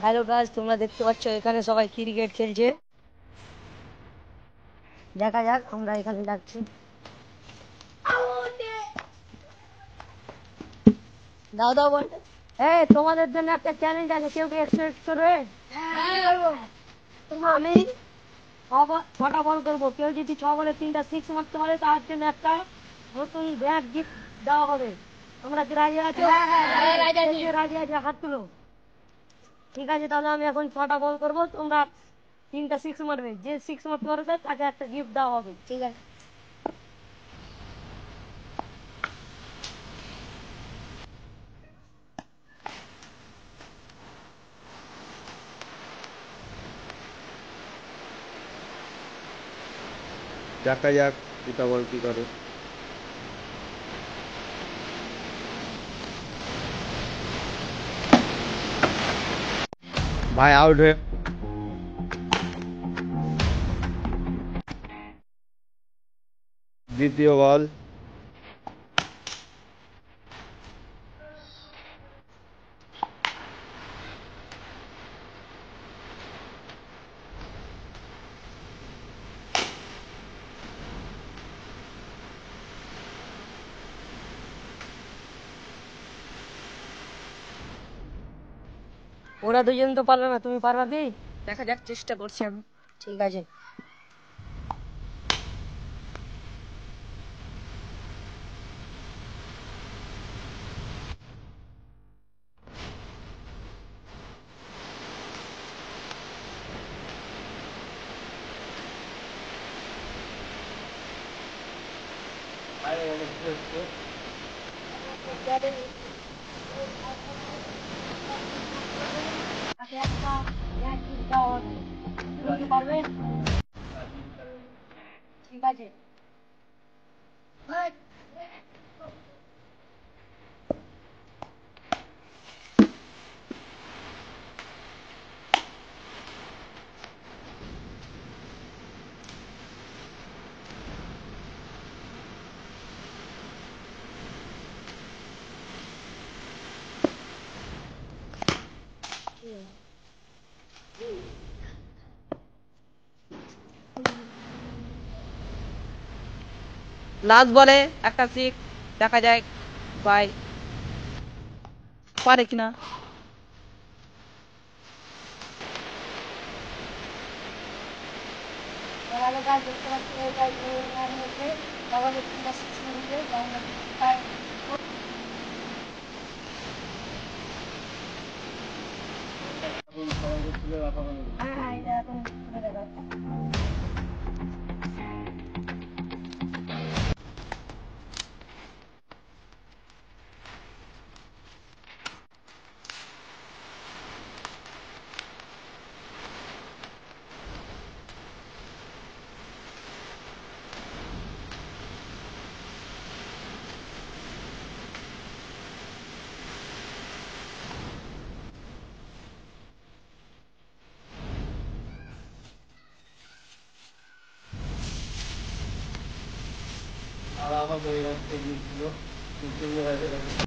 Hello guys, তোমরা দেখতে পাচ্ছ এখানে সবাই ক্রিকেট খেলছে। দেখা যাক, আমরা এখানে যাচ্ছি। দাও দাও বল। তোমাদের জন্য একটা চ্যালেঞ্জ আছে, কেউ কি এক্সপেক্ট করবে? আমি ছটা বল করবো, কেউ যদি 6 বলে 3টা 6 মারতে পারে তার জন্য একটা নতুন ব্যাট গিফট দেওয়া হবে। তোমরা কি রাজি আছো? রাজি আছে, হাত তুলো। ঠিক আছে, তাহলে আমি এখন 6টা বল করবো, তোমরা 3টা 6 মারবে। যে 6 মারতে পারবে তাকে একটা গিফট দেওয়া হবে, ঠিক আছে? দেখা যাক এটা বল কি করে। ভাই আউট হয়ে দ্বিতীয় বল। ওরা দুজন তো পারবে না, তুমি পারবা কি? দেখা যাক, চেষ্টা করছি আমি। ঠিক আছে। পারবেন? ঠিক আছে। লাস্ট বলে একটা সিক্স, দেখা যায় ভাই পারে কিনা। আর আমার